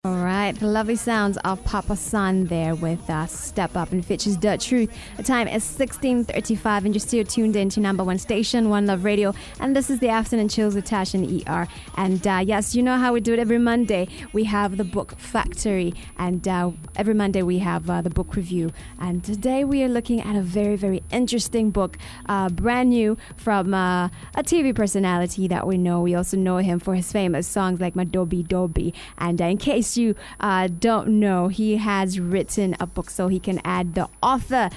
All right, the lovely sounds of Papa San there with Step Up and Fitch's Dirt Truth. The time is 16:35 and you're still tuned in to number one station, One Love Radio. And this is the Afternoon Chills with Tasha and ER. And yes, you know how we do it every Monday. We have the Book Factory. And every Monday we have the book review. And today we are looking at a very, very interesting book, brand new from a TV personality that we know. We also know him for his famous songs like Madobi Dobi. And in case you don't know, he has written a book, so he can add the author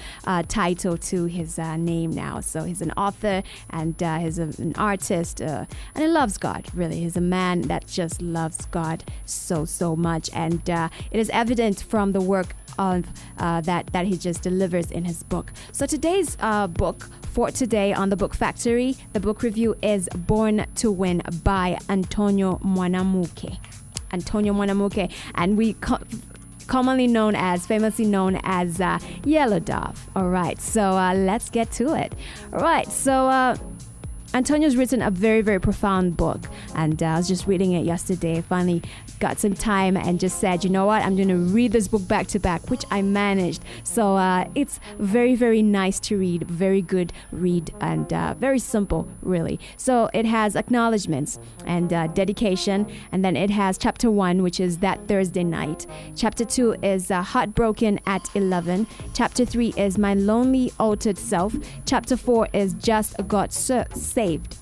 title to his name now. So he's an author and he's an artist and he loves God, really. He's a man that just loves God so much, and it is evident from the work of that he just delivers in his book. So today's book for today on the Book Factory, the book review is Born to Win by Antonio Mwanamuke. And we famously known as Yellow Dove. All right, so let's get to it. All right, so Antonio's written a very, very profound book, and I was just reading it yesterday. Finally got some time and just said, you know what, I'm going to read this book back to back, which I managed. So it's very, very nice to read, very good read, and very simple, really. So it has acknowledgements and dedication, and then it has chapter 1, which is That Thursday Night. Chapter 2 is Heartbroken at 11. Chapter 3 is My Lonely Altered Self. Chapter 4 is Just Got Saved.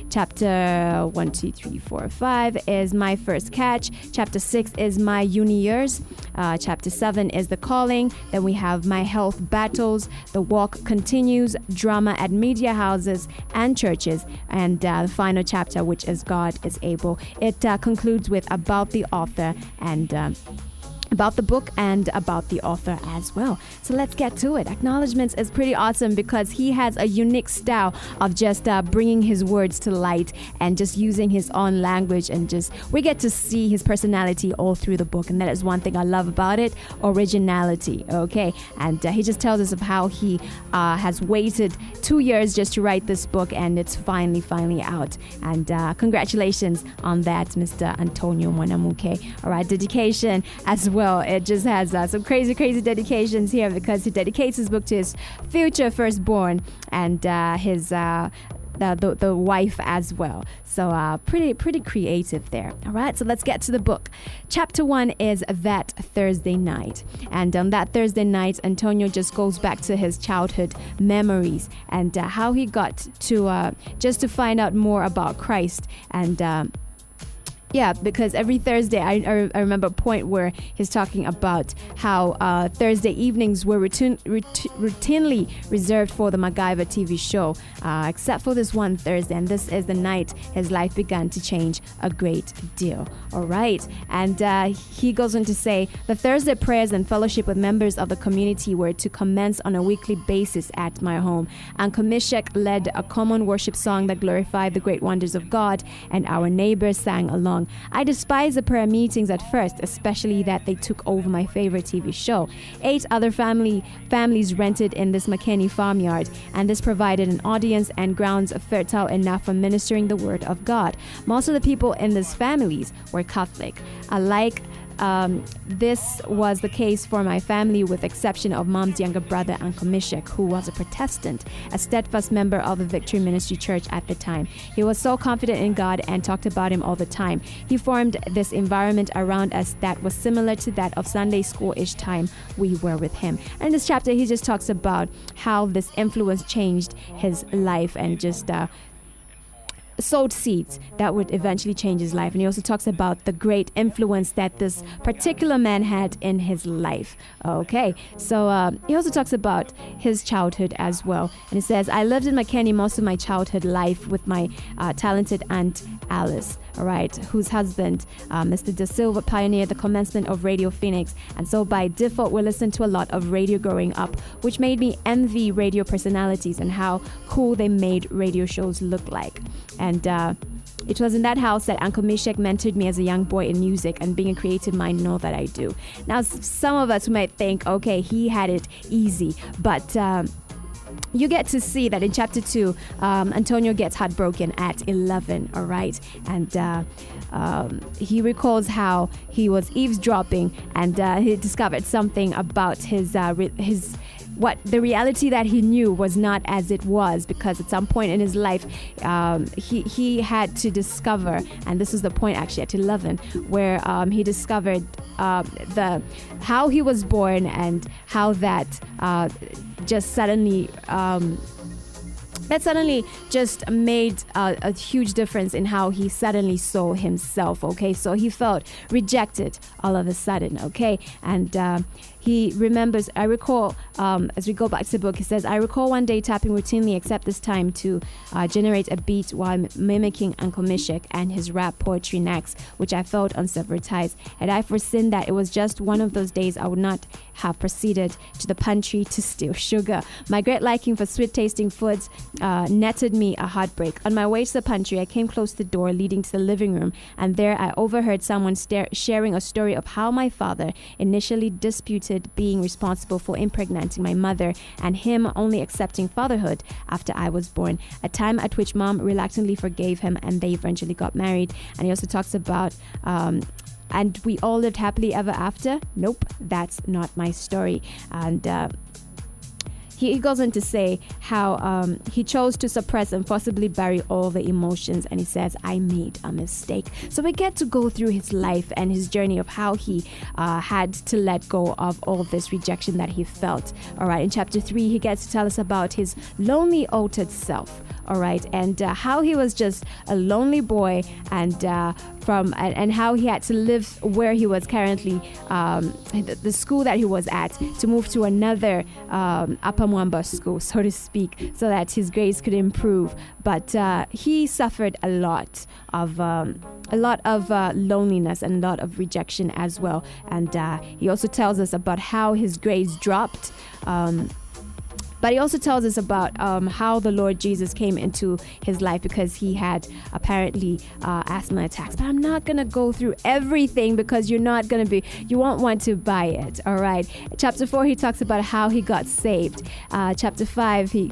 Chapter 1, 2, 3, 4, 5 is My First Catch. Chapter 6 is My Uni Years. Chapter 7 is The Calling. Then we have My Health Battles. The Walk Continues. Drama at Media Houses and Churches. And the final chapter, which is God is Able. It concludes with About the Author and about the book and about the author as well. So let's get to it. Acknowledgements is pretty awesome because he has a unique style of just bringing his words to light and just using his own language, and just we get to see his personality all through the book, and that is one thing I love about it, originality. Okay, and he just tells us of how he has waited 2 years just to write this book, and it's finally out. And congratulations on that, Mr. Antonio Mwanamuke. All right, dedication as well. It just has some crazy dedications here, because he dedicates his book to his future firstborn and his the wife as well. So pretty creative there. All right, so let's get to the book. Chapter 1 is That Thursday Night. And on that Thursday night, Antonio just goes back to his childhood memories and how he got to just to find out more about Christ. And yeah, because every Thursday, I remember a point where he's talking about how Thursday evenings were routinely reserved for the MacGyver TV show, except for this one Thursday. And this is the night his life began to change a great deal. All right. And he goes on to say, the Thursday prayers and fellowship with members of the community were to commence on a weekly basis at my home. And Komishek led a common worship song that glorified the great wonders of God, and our neighbors sang along. I despised the prayer meetings at first, especially that they took over my favorite TV show. 8 other families rented in this McKinney farmyard, and this provided an audience and grounds fertile enough for ministering the word of God. Most of the people in these families were Catholic. This was the case for my family, with exception of Mom's younger brother, Uncle Mishek, who was a Protestant, a steadfast member of the Victory Ministry Church at the time. He was so confident in God and talked about him all the time. He formed this environment around us that was similar to that of Sunday school-ish time we were with him. And in this chapter, he just talks about how this influence changed his life and just sowed seeds that would eventually change his life. And he also talks about the great influence that this particular man had in his life. Okay, so he also talks about his childhood as well. And he says, I lived in McKinney most of my childhood life with my talented aunt Alice, all right, whose husband, Mr. Da Silva, pioneered the commencement of Radio Phoenix. And so by default, we listened to a lot of radio growing up, which made me envy radio personalities and how cool they made radio shows look like. And it was in that house that Uncle Mishek mentored me as a young boy in music, and being a creative mind, know that I do. Now, some of us might think, okay, he had it easy, but you get to see that in chapter 2, Antonio gets heartbroken at 11, all right? And he recalls how he was eavesdropping, and he discovered something about his what the reality that he knew was not as it was, because at some point in his life he had to discover, and this is the point actually at 11, where he discovered how he was born, and how that just suddenly just made a huge difference in how he suddenly saw himself. Okay, so he felt rejected all of a sudden. Okay, and he remembers, I recall, as we go back to the book, he says, I recall one day tapping routinely, except this time to generate a beat while mimicking Uncle Mishek and his rap poetry next, which I felt unsevered. Had I foreseen that it was just one of those days, I would not have proceeded to the pantry to steal sugar. My great liking for sweet-tasting foods netted me a heartbreak. On my way to the pantry, I came close to the door leading to the living room, and there I overheard someone sharing a story of how my father initially disputed being responsible for impregnating my mother, and him only accepting fatherhood after I was born, a time at which mom reluctantly forgave him, and they eventually got married. And he also talks about and we all lived happily ever after. Nope, that's not my story. And he goes on to say how he chose to suppress and possibly bury all the emotions, and he says, I made a mistake. So we get to go through his life and his journey of how he had to let go of all this rejection that he felt. All right, in chapter 3, he gets to tell us about his lonely, altered self. All right, and how he was just a lonely boy, and how he had to live where he was currently, the school that he was at, to move to another Upper Mwamba school, so to speak, so that his grades could improve. But he suffered a lot of loneliness and a lot of rejection as well. And he also tells us about how his grades dropped. But he also tells us about how the Lord Jesus came into his life, because he had apparently asthma attacks. But I'm not going to go through everything, because you won't want to buy it. All right. Chapter 4, he talks about how he got saved. Chapter 5, he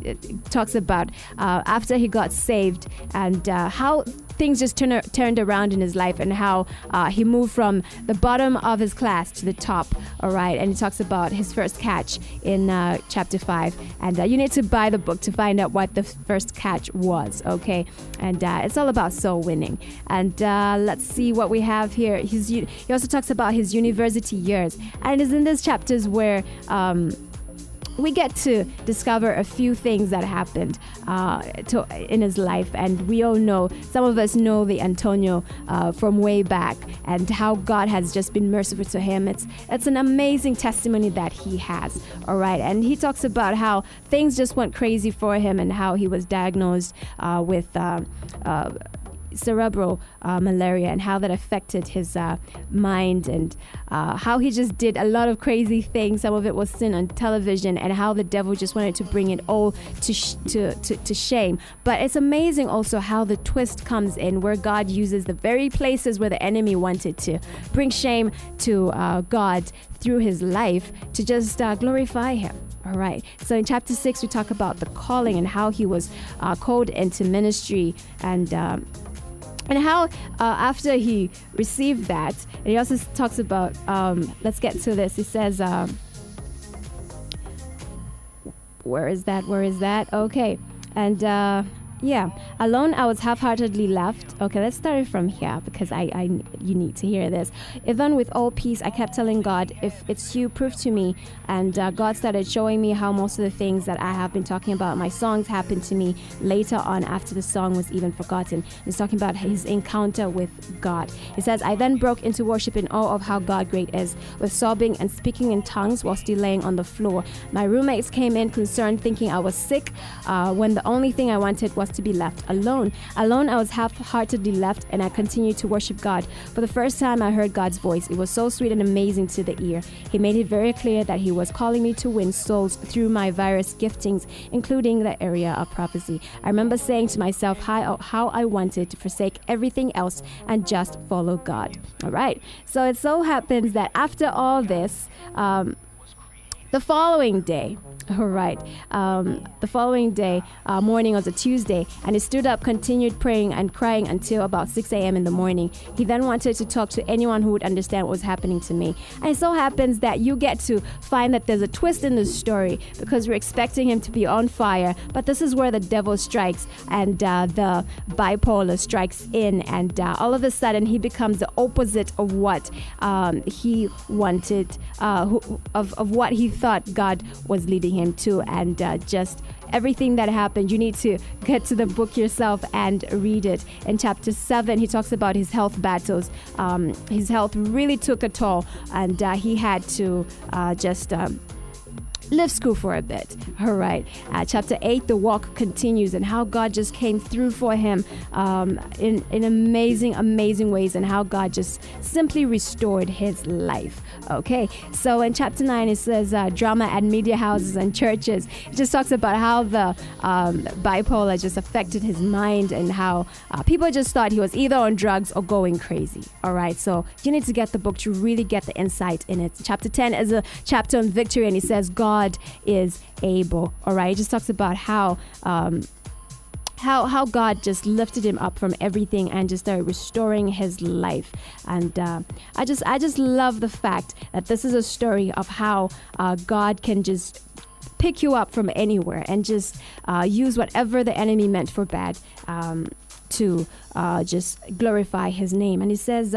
talks about after he got saved, and how things just turned around in his life, and how he moved from the bottom of his class to the top. All right. And he talks about his first catch in chapter 5. And you need to buy the book to find out what the first catch was, okay? And it's all about soul winning. And let's see what we have here. He also talks about his university years. And it's in these chapters where we get to discover a few things that happened in his life. And we all know, some of us know the Antonio from way back, and how God has just been merciful to him. It's an amazing testimony that he has. All right. And he talks about how things just went crazy for him, and how he was diagnosed with cerebral malaria, and how that affected his mind, and how he just did a lot of crazy things. Some of it was seen on television, and how the devil just wanted to bring it all to shame. But it's amazing also how the twist comes in, where God uses the very places where the enemy wanted to bring shame to God through his life, to just glorify him. All right. So in chapter 6, we talk about the calling, and how he was called into ministry, and how after he received that, and he also talks about, let's get to this. He says, where is that? Okay. And alone I was half-heartedly left. Okay, let's start it from here, because you need to hear this. Even with all peace, I kept telling God, if it's you, prove to me. And God started showing me how most of the things that I have been talking about, my songs, happened to me later on, after the song was even forgotten. He's talking about his encounter with God. He says, I then broke into worship in awe of how God great is, with sobbing and speaking in tongues while still laying on the floor. My roommates came in concerned, thinking I was sick, when the only thing I wanted was to be left alone. I was half-heartedly left, and I continued to worship God. For the first time, I heard God's voice. It was so sweet and amazing to the ear. He made it very clear that he was calling me to win souls through my various giftings, including the area of prophecy. I remember saying to myself how I wanted to forsake everything else and just follow God. All right. So it so happens that after all this, The following day, all right. The following day, morning was a Tuesday, and he stood up, continued praying and crying until about 6 a.m. in the morning. He then wanted to talk to anyone who would understand what was happening to me. And it so happens that you get to find that there's a twist in this story because we're expecting him to be on fire, but this is where the devil strikes and the bipolar strikes in, and all of a sudden he becomes the opposite of what he wanted, of what he thought God was leading him to, and just everything that happened. You need to get to the book yourself and read it. In chapter 7, he talks about his health battles. His health really took a toll, and he had to just live school for a bit. All right. Chapter 8, the walk continues, and how God just came through for him in amazing ways, and how God just simply restored his life. Okay. So in chapter 9, it says drama at media houses and churches. It just talks about how the bipolar just affected his mind, and how people just thought he was either on drugs or going crazy. All right. So you need to get the book to really get the insight in it. Chapter 10 is a chapter on victory, and he says God is able. All right. It just talks about how God just lifted him up from everything and just started restoring his life. And I just love the fact that this is a story of how God can just pick you up from anywhere and just use whatever the enemy meant for bad to just glorify his name. And he says,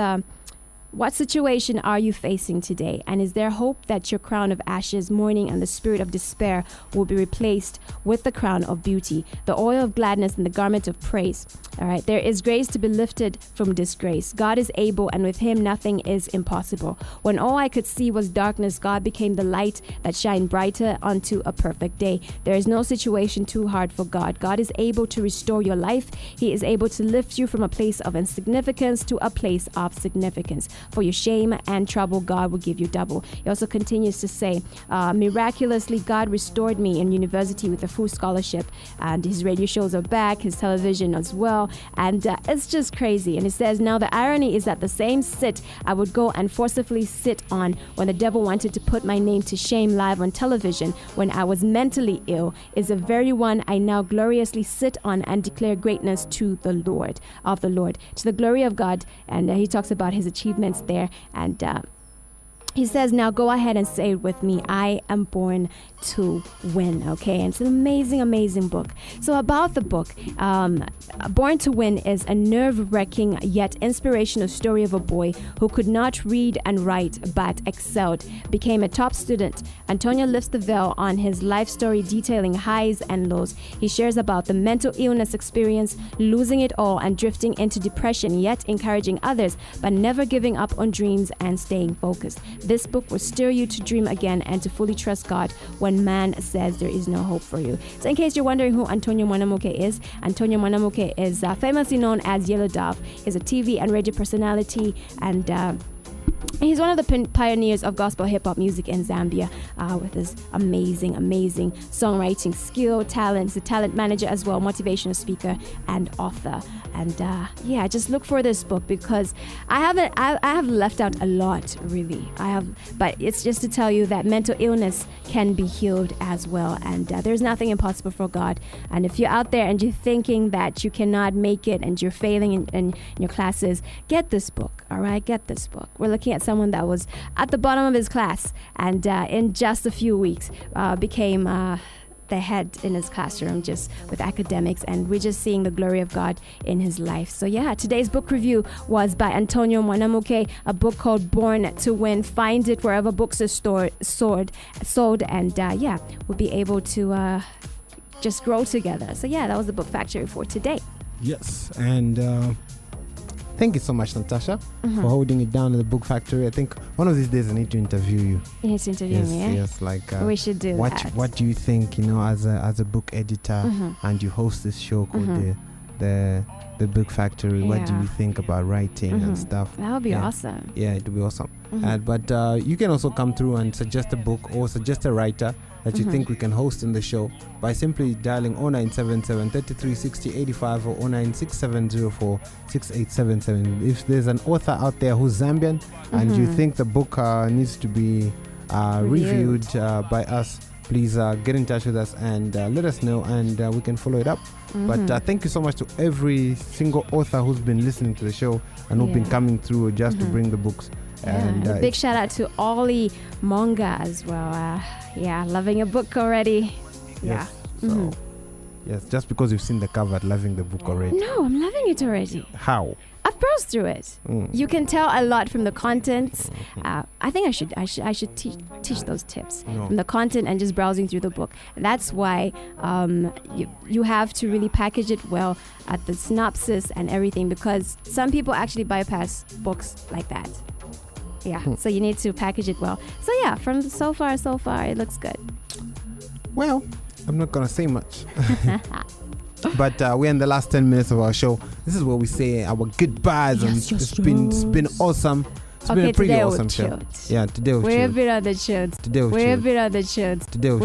what situation are you facing today? And is there hope that your crown of ashes, mourning, and the spirit of despair will be replaced with the crown of beauty, the oil of gladness, and the garment of praise? All right. There is grace to be lifted from disgrace. God is able, and with him nothing is impossible. When all I could see was darkness, God became the light that shined brighter unto a perfect day. There is no situation too hard for God. God is able to restore your life. He is able to lift you from a place of insignificance to a place of significance. For your shame and trouble, God will give you double. He also continues to say, miraculously, God restored me in university with a full scholarship, and his radio shows are back, his television as well, and it's just crazy. And he says, now the irony is that the same sit I would go and forcibly sit on when the devil wanted to put my name to shame live on television when I was mentally ill is the very one I now gloriously sit on and declare greatness to the Lord, to the glory of God. And he talks about his achievements there, and he says, now go ahead and say it with me, I am born to win. Okay, and it's an amazing book. So about the book, Born to Win is a nerve-wracking yet inspirational story of a boy who could not read and write but excelled, became a top student. Antonio lifts the veil on his life story, detailing highs and lows. He shares about the mental illness experience, losing it all and drifting into depression, yet encouraging others but never giving up on dreams and staying focused. This book will stir you to dream again and to fully trust God when man says there is no hope for you. So in case you're wondering who Antonio Mwanamuke is, Antonio Mwanamuke is famously known as Yellow Dove. He's a TV and radio personality, and he's one of the pioneers of gospel hip-hop music in Zambia, with his amazing songwriting skill, talent. He's a talent manager as well, motivational speaker and author. And just look for this book, because I have left out a lot, really. But it's just to tell you that mental illness can be healed as well, and there's nothing impossible for God. And if you're out there and you're thinking that you cannot make it and you're failing in your classes, get this book. All right, get this book. We're looking at someone that was at the bottom of his class, and in just a few weeks became the head in his classroom just with academics, and we're just seeing the glory of God in his life. So today's book review was by Antonio Mwanamuke, a book called Born to Win. Find it wherever books are sold, and we'll be able to just grow together. So that was the book factory for today. Yes, and thank you so much, Natasha, for holding it down in the book factory. I think one of these days I need to interview you. You need to interview me, eh? Yes, like we should do that. What do you think, as a book editor, and you host this show called the book factory? What do you think about writing and stuff? That would be awesome. Yeah, it would be awesome. But you can also come through and suggest a book or suggest a writer that you think we can host in the show by simply dialing 0977 33 60 85 or 096704 6877. If there's an author out there who's Zambian and you think the book needs to be reviewed by us, please get in touch with us and let us know, and we can follow it up. But thank you so much to every single author who's been listening to the show and who've been coming through just to bring the books. And a big shout out to Ollie Monga as well. Loving a book already. Yes. So, yes, just because you've seen the cover, loving the book already. No, I'm loving it already. How? I've browsed through it. You can tell a lot from the contents. I think I should teach those tips from the content and just browsing through the book. That's why you have to really package it well at the synopsis and everything, because some people actually bypass books like that. So you need to package it well. So from so far it looks good. Well, I'm not gonna say much. But we're in the last 10 minutes of our show. This is where we say our goodbyes, and it's been awesome. It's been a pretty awesome show. Yeah, today was We're a bit on the show. Today was We're a bit on the show. Today was